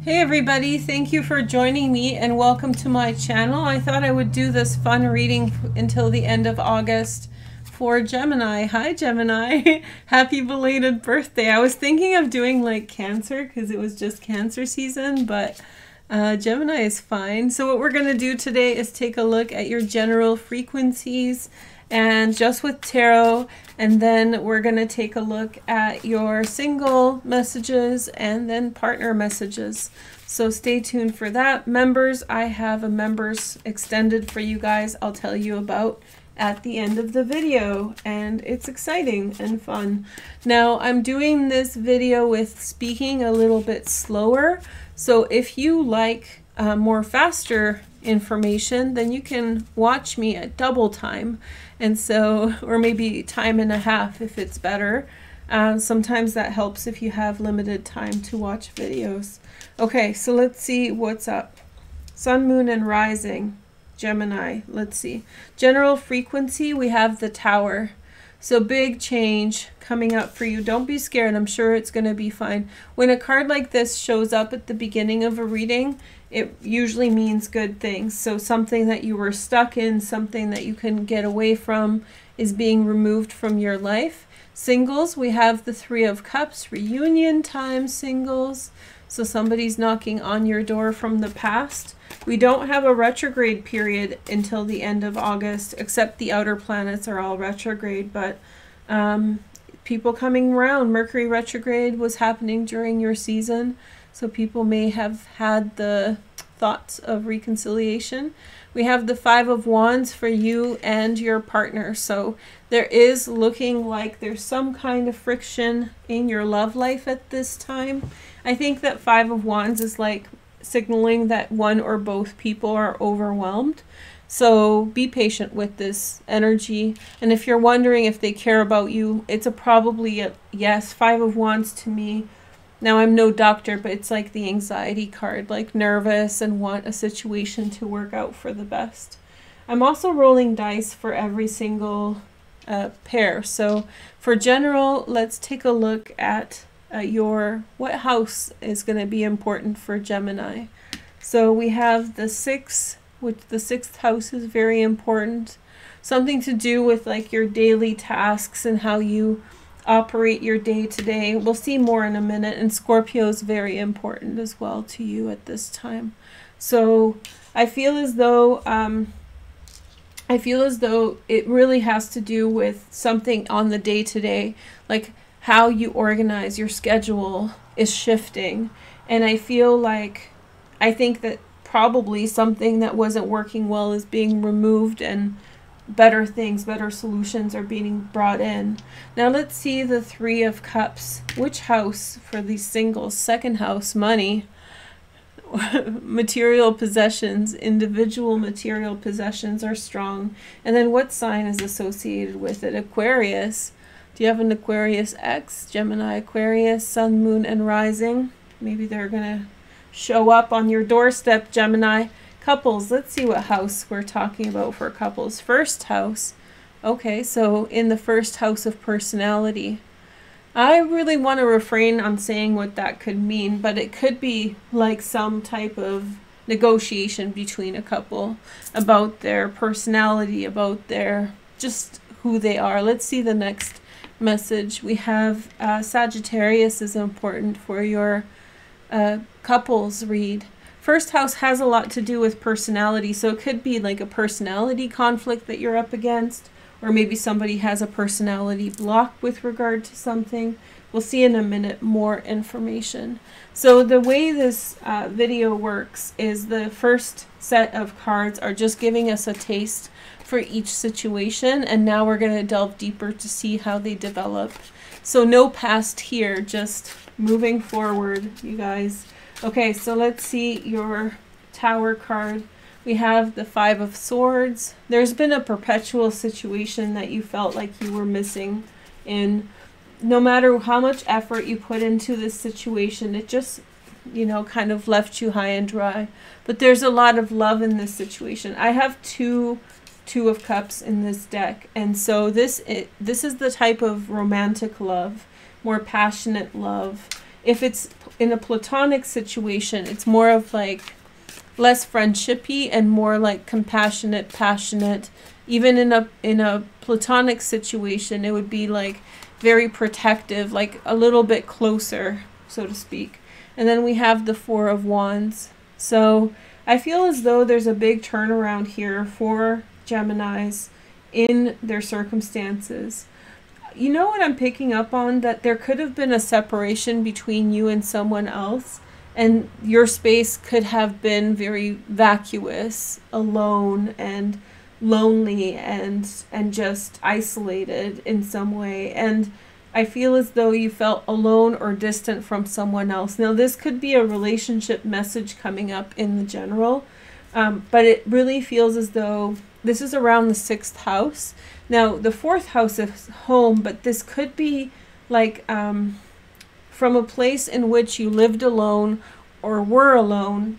Hey everybody, thank you for joining me and welcome to my channel. I thought I would do this fun reading until the end of August for Gemini. Hi Gemini, happy belated birthday. I was thinking of doing like Cancer because it was just Cancer season, but Gemini is fine. So what we're going to do today is take a look at your general frequencies and just with tarot, and then we're going to take a look at your single messages and then partner messages. So stay tuned for that. Members, I have a members extended for you guys I'll tell you about at the end of the video, and it's exciting and fun. Now I'm doing this video with speaking a little bit slower, so if you like more faster information, then you can watch me at double time, and so, or maybe time and a half if it's better. Sometimes that helps if you have limited time to watch videos. Okay, so let's see what's up. Sun, Moon, and Rising, Gemini. Let's see. General frequency, we have the Tower. So big change coming up for you. Don't be scared. I'm sure it's going to be fine. When a card like this shows up at the beginning of a reading, it usually means good things. So something that you were stuck in, something that you couldn't get away from is being removed from your life. Singles, we have the Three of Cups, reunion time singles. So somebody's knocking on your door from the past. We don't have a retrograde period until the end of August, except the outer planets are all retrograde, but people coming around. Mercury retrograde was happening during your season, so people may have had the thoughts of reconciliation. We have the Five of Wands for you and your partner, so there is looking like there's some kind of friction in your love life at this time. I think that Five of Wands is like signaling that one or both people are overwhelmed. So be patient with this energy. And if you're wondering if they care about you, it's probably a yes. Five of Wands to me. Now I'm no doctor, but it's like the anxiety card, like nervous and want a situation to work out for the best. I'm also rolling dice for every single pair. So for general, let's take a look at what house is going to be important for Gemini. So we have the 6, which the 6th house is very important. Something to do with like your daily tasks and how you operate your day to day. We'll see more in a minute. And Scorpio is very important as well to you at this time. So I feel as though it really has to do with something on the day to day, like how you organize your schedule is shifting. And I think that probably something that wasn't working well is being removed and better things, better solutions are being brought in. Now let's see the Three of Cups. Which house for these singles? Second house, money, material possessions, individual material possessions are strong. And then what sign is associated with it? Aquarius. Do you have an Aquarius X? Gemini, Aquarius, Sun, Moon, and Rising. Maybe they're going to show up on your doorstep, Gemini. Couples, let's see what house we're talking about for couples. First house. Okay, so in the first house of personality. I really want to refrain on saying what that could mean, but it could be like some type of negotiation between a couple about their personality, about their just who they are. Let's see the next message. We have Sagittarius is important for your couples read. First house has a lot to do with personality, so it could be like a personality conflict that you're up against, or maybe somebody has a personality block with regard to something. We'll see in a minute more information. So the way this video works is the first set of cards are just giving us a taste for each situation, and now we're going to delve deeper to see how they develop. So no past here, just moving forward, you guys. Okay, so let's see your Tower card. We have the Five of Swords. There's been a perpetual situation that you felt like you were missing in. No matter how much effort you put into this situation, it just, you know, kind of left you high and dry. But there's a lot of love in this situation. I have two of Cups in this deck, and so this is the type of romantic love, more passionate love. if it's in a platonic situation, it's more of like less friendshipy and more like compassionate, passionate. Even in a platonic situation, it would be like very protective, like a little bit closer, so to speak. And then we have the Four of Wands. So I feel as though there's a big turnaround here for Geminis in their circumstances. You know what I'm picking up on? That there could have been a separation between you and someone else, and your space could have been very vacuous, alone, and lonely, and just isolated in some way. And I feel as though you felt alone or distant from someone else. Now, this could be a relationship message coming up in the general, but it really feels as though this is around the 6th house. Now, the 4th house is home, but this could be like from a place in which you lived alone or were alone.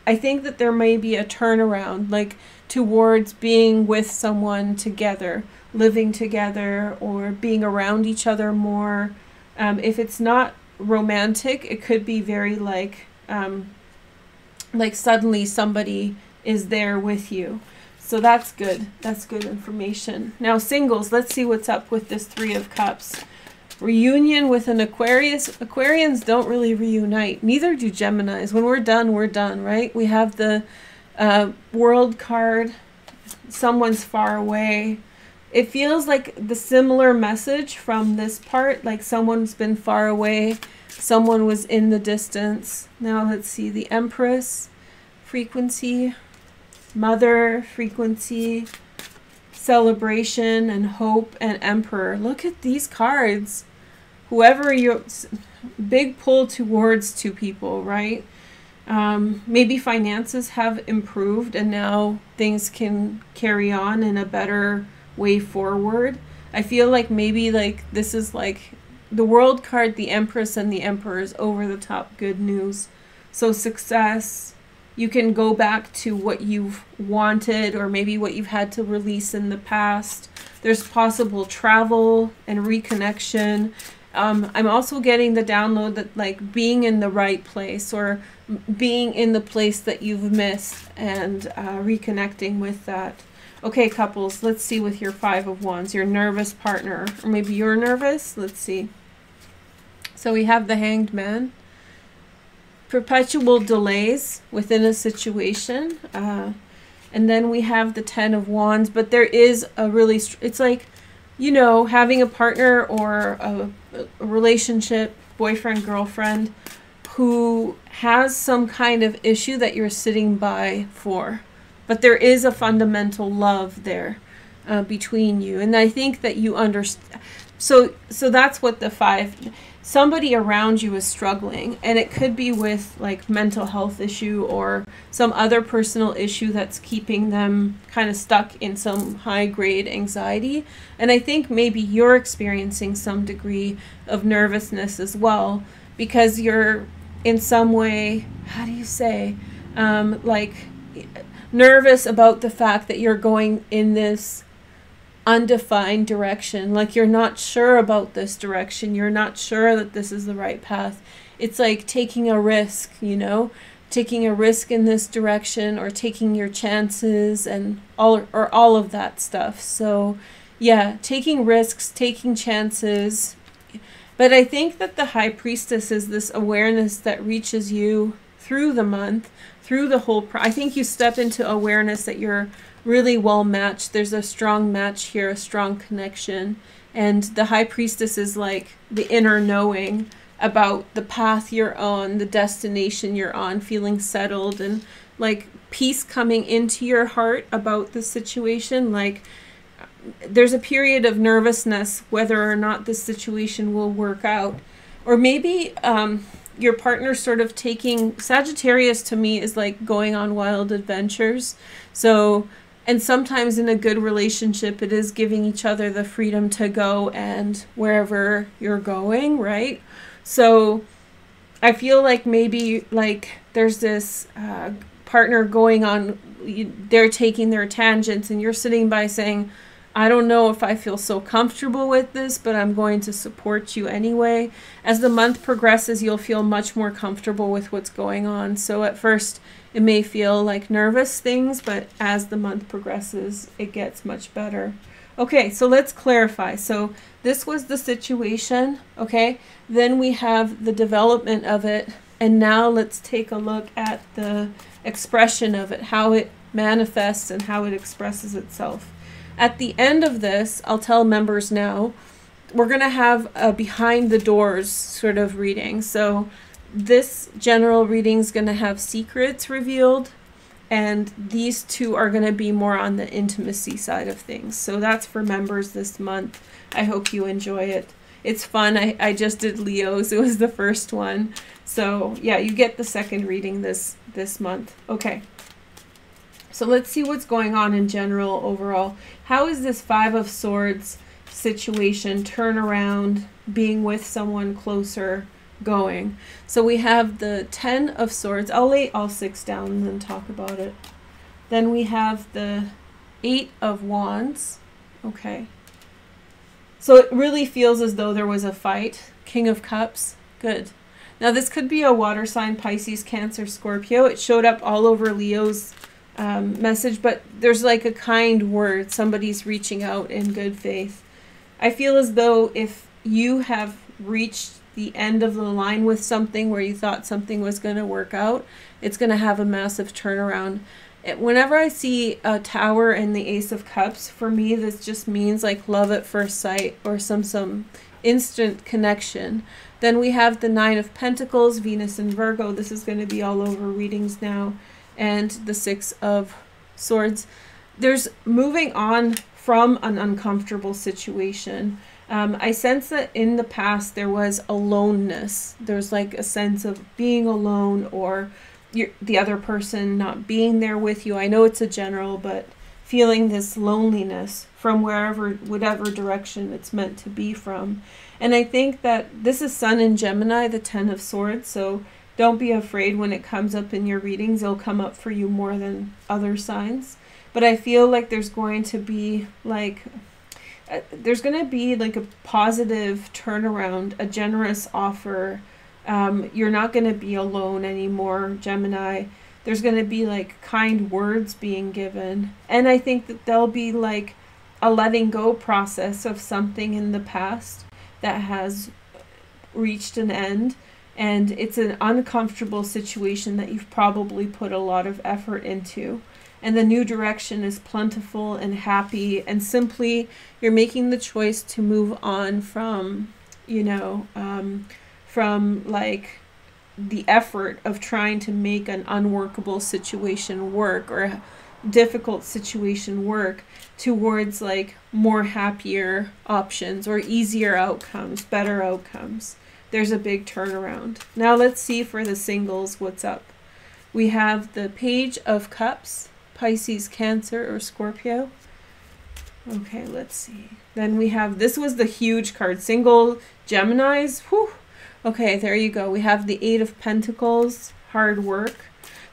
I think that there may be a turnaround, like towards being with someone together, living together, or being around each other more. If it's not romantic, it could be very like suddenly somebody is there with you. So that's good. That's good information. Now, singles, let's see what's up with this 3 of Cups. Reunion with an Aquarius. Aquarians don't really reunite. Neither do Geminis. When we're done, right? We have the World card. Someone's far away. It feels like the similar message from this part, like someone's been far away, someone was in the distance. Now let's see, the Empress, frequency, Mother, frequency, celebration and hope, and Emperor. Look at these cards. Whoever you, big pull towards 2 people, right? Maybe finances have improved and now things can carry on in a better way forward. I feel like maybe like this is like the World card, the Empress and the Emperor is over the top good news. So success, you can go back to what you've wanted or maybe what you've had to release in the past. There's possible travel and reconnection. I'm also getting the download that like being in the right place or being in the place that you've missed and reconnecting with that. Okay, couples, let's see with your 5 of Wands, your nervous partner, or maybe you're nervous. Let's see. So we have the Hanged Man. Perpetual delays within a situation. And then we have the 10 of Wands, but there is a really, it's like, you know, having a partner or a relationship, boyfriend, girlfriend, who has some kind of issue that you're sitting by for. But there is a fundamental love there between you. And I think that you understand. So that's what the 5, somebody around you is struggling. And it could be with like mental health issue or some other personal issue that's keeping them kind of stuck in some high grade anxiety. And I think maybe you're experiencing some degree of nervousness as well, because you're in some way, how do you say, like nervous about the fact that you're going in this undefined direction. Like you're not sure about this direction. You're not sure that this is the right path. It's like taking a risk, you know, taking a risk in this direction or taking your chances and all of that stuff. So yeah, taking risks, taking chances. But I think that the High Priestess is this awareness that reaches you through the month, through the whole, I think you step into awareness that you're really well matched. There's a strong match here, a strong connection. And the High Priestess is like the inner knowing about the path you're on, the destination you're on, feeling settled and like peace coming into your heart about the situation. Like there's a period of nervousness whether or not this situation will work out. Or maybe your partner sort of taking, Sagittarius to me is like going on wild adventures. So, and sometimes in a good relationship, it is giving each other the freedom to go and wherever you're going, right? So I feel like maybe like there's this partner going on, they're taking their tangents and you're sitting by saying, I don't know if I feel so comfortable with this, but I'm going to support you anyway. As the month progresses, you'll feel much more comfortable with what's going on. So at first, it may feel like nervous things, but as the month progresses, it gets much better. Okay, so let's clarify. So this was the situation, okay? Then we have the development of it, and now let's take a look at the expression of it, how it manifests and how it expresses itself. At the end of this, I'll tell members now, we're going to have a behind the doors sort of reading. So this general reading is going to have secrets revealed, and these two are going to be more on the intimacy side of things. So that's for members this month. I hope you enjoy it. It's fun. I just did Leo's. It was the first one. So yeah, you get the second reading this month. Okay. So let's see what's going on in general overall. How is this Five of Swords situation, turnaround, being with someone closer, going? So we have the Ten of Swords. I'll lay all six down and then talk about it. Then we have the Eight of Wands. Okay. So it really feels as though there was a fight. King of Cups. Good. Now this could be a water sign, Pisces, Cancer, Scorpio. It showed up all over Leo's message, but there's like a kind word. Somebody's reaching out in good faith. I feel as though if you have reached the end of the line with something where you thought something was going to work out, it's going to have a massive turnaround. Whenever I see a Tower and the Ace of Cups, for me this just means like love at first sight or some instant connection. Then we have the Nine of Pentacles, Venus and Virgo. This is going to be all over readings now. And the Six of Swords. There's moving on from an uncomfortable situation. I sense that in the past there was aloneness. There's like a sense of being alone, or the other person not being there with you. I know it's a general, but feeling this loneliness from whatever direction it's meant to be from. And I think that this is Sun in Gemini, the Ten of Swords. So don't be afraid when it comes up in your readings. It'll come up for you more than other signs. But I feel like there's going to be like a positive turnaround, a generous offer. You're not going to be alone anymore, Gemini. There's going to be like kind words being given. And I think that there'll be like a letting go process of something in the past that has reached an end. And it's an uncomfortable situation that you've probably put a lot of effort into. And the new direction is plentiful and happy. And simply, you're making the choice to move on from, from like the effort of trying to make an unworkable situation work or a difficult situation work towards like more happier options or easier outcomes, better outcomes. There's a big turnaround. Now let's see for the singles what's up. We have the Page of Cups, Pisces, Cancer, or Scorpio. Okay, let's see. Then we have, this was the huge card, single Geminis. Whew. Okay, there you go. We have the Eight of Pentacles, hard work.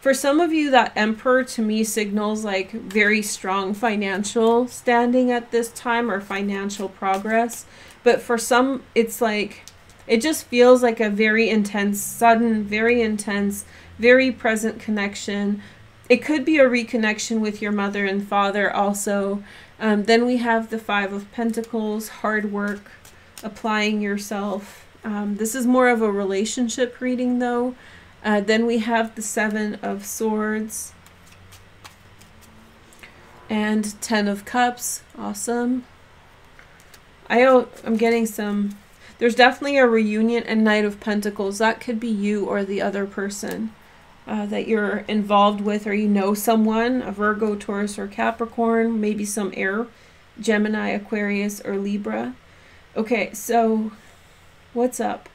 For some of you, that Emperor to me signals like very strong financial standing at this time or financial progress. But for some, it's like, it just feels like a very intense, sudden, very intense, very present connection. It could be a reconnection with your mother and father also. Then we have the Five of Pentacles, hard work, applying yourself. This is more of a relationship reading though. Then we have the Seven of Swords and Ten of Cups. Awesome. I'm getting some... There's definitely a reunion and Knight of Pentacles. That could be you or the other person that you're involved with, or you know someone, a Virgo, Taurus, or Capricorn, maybe some air, Gemini, Aquarius, or Libra. Okay, so what's up?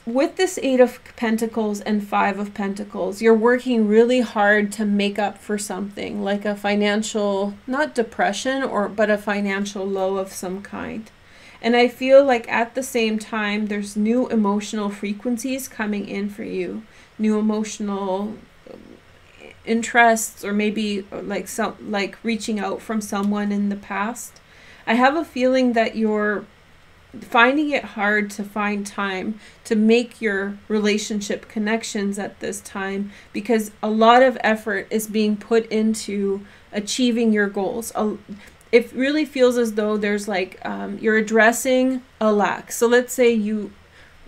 With this Eight of Pentacles and Five of Pentacles, you're working really hard to make up for something, like a financial, not depression, but a financial low of some kind. And I feel like at the same time, there's new emotional frequencies coming in for you. New emotional interests, or maybe like reaching out from someone in the past. I have a feeling that you're finding it hard to find time to make your relationship connections at this time, because a lot of effort is being put into achieving your goals. It really feels as though there's like you're addressing a lack. So let's say you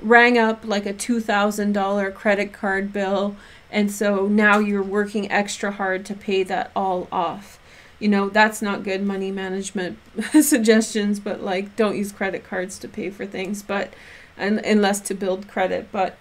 rang up like a $2,000 credit card bill, and so now you're working extra hard to pay that all off. You know, that's not good money management suggestions, but like, don't use credit cards to pay for things, but unless to build credit. But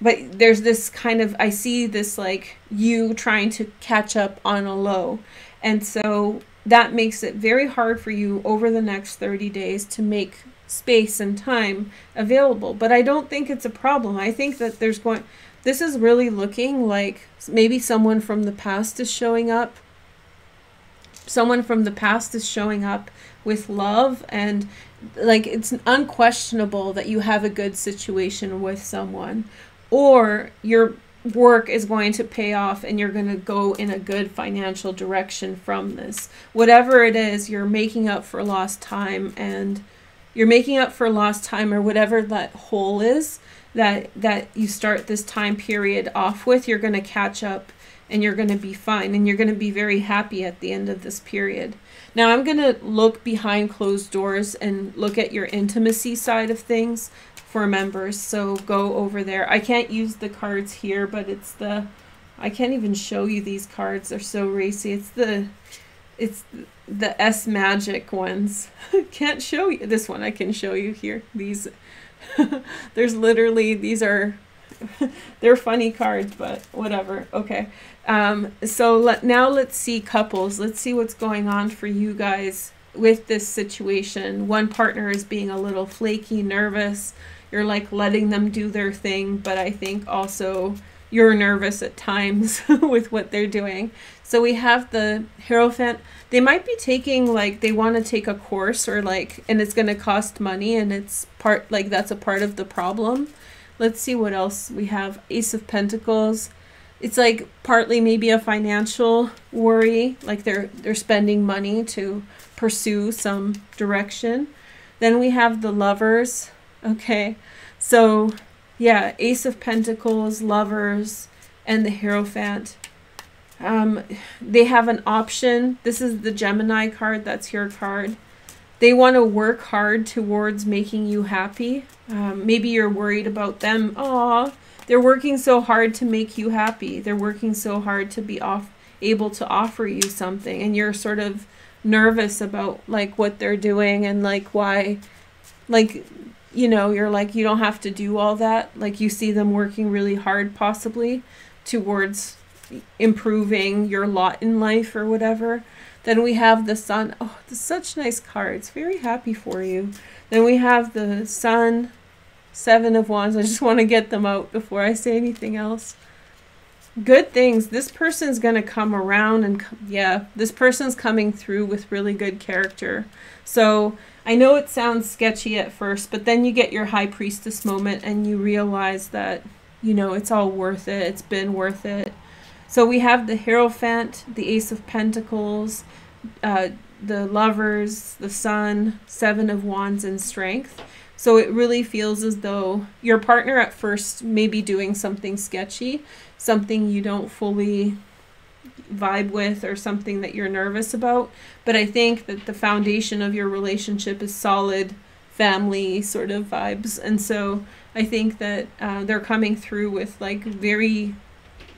there's this kind of, I see this like you trying to catch up on a low. And so that makes it very hard for you over the next 30 days to make space and time available. But I don't think it's a problem. I think that this is really looking like maybe someone from the past is showing up. Someone from the past is showing up with love, and like it's unquestionable that you have a good situation with someone, or your work is going to pay off and you're going to go in a good financial direction from this. Whatever it is, you're making up for lost time, and you're making up for lost time, or whatever that hole is that you start this time period off with. You're going to catch up, and you're going to be fine, and you're going to be very happy at the end of this period. Now I'm going to look behind closed doors and look at your intimacy side of things for members. So go over there. I can't use the cards here, but I can't even show you these cards. They're so racy. It's the S magic ones. Can't show you this one. I can show you here. These there's literally, these are they're funny cards, but whatever. Okay. So now let's see couples. Let's see what's going on for you guys with this situation. One partner is being a little flaky, nervous. You're like letting them do their thing, but I think also you're nervous at times with what they're doing. So we have the Hierophant. They might be taking, like, they want to take a course, or like, and it's going to cost money, and it's that's a part of the problem. Let's see what else we have. Ace of Pentacles. It's like partly maybe a financial worry, like they're spending money to pursue some direction. Then we have the Lovers. Okay, so yeah, Ace of Pentacles, Lovers, and the Hierophant. They have an option. This is the Gemini card. That's your card. They want to work hard towards making you happy. Maybe you're worried about them. Aw, they're working so hard to make you happy. They're working so hard to be able to offer you something, and you're sort of nervous about like what they're doing, and like why, like, you know, you're like, you don't have to do all that. Like, you see them working really hard possibly towards improving your lot in life or whatever. Then we have the Sun. Oh, such nice cards. Very happy for you. Then we have the Sun, Seven of Wands. I just want to get them out before I say anything else. Good things. This person's going to come around, and yeah, this person's coming through with really good character. So I know it sounds sketchy at first, but then you get your High Priestess moment and you realize that, you know, it's all worth it. It's been worth it. So we have the Hierophant, the Ace of Pentacles, the Lovers, the Sun, Seven of Wands, and Strength. So it really feels as though your partner at first may be doing something sketchy, something you don't fully vibe with, or something that you're nervous about. But I think that the foundation of your relationship is solid family sort of vibes. And so I think that they're coming through with like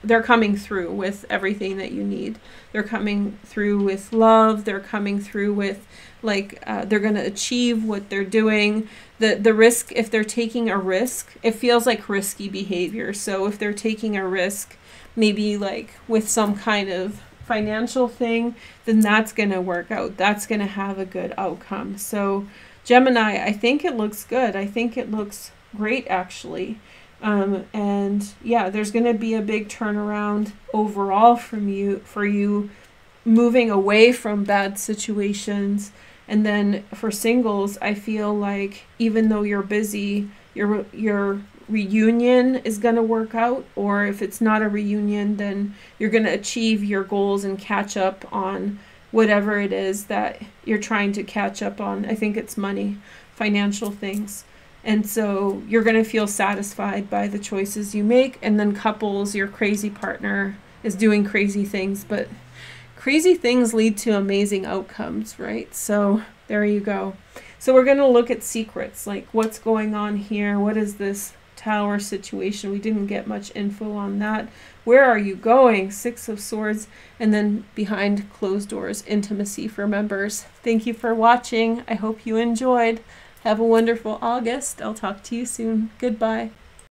they're coming through with everything that you need. They're coming through with love. They're coming through with like they're going to achieve what they're doing. The risk, if they're taking a risk, it feels like risky behavior. So if they're taking a risk, maybe like with some kind of financial thing, then that's going to work out. That's going to have a good outcome. So Gemini, I think it looks good. I think it looks great, actually. And yeah, there's going to be a big turnaround overall for you moving away from bad situations. And then for singles, I feel like even though you're busy, you're reunion is going to work out, or if it's not a reunion, then you're going to achieve your goals and catch up on whatever it is that you're trying to catch up on. I think it's money, financial things. And so you're going to feel satisfied by the choices you make. And then couples, your crazy partner is doing crazy things, but crazy things lead to amazing outcomes, right? So there you go. So we're going to look at secrets, like what's going on here. What is this Tower situation? We didn't get much info on that. Where are you going? 6 of Swords. And then behind closed doors, intimacy for members. Thank you for watching. I hope you enjoyed. Have a wonderful August. I'll talk to you soon. Goodbye.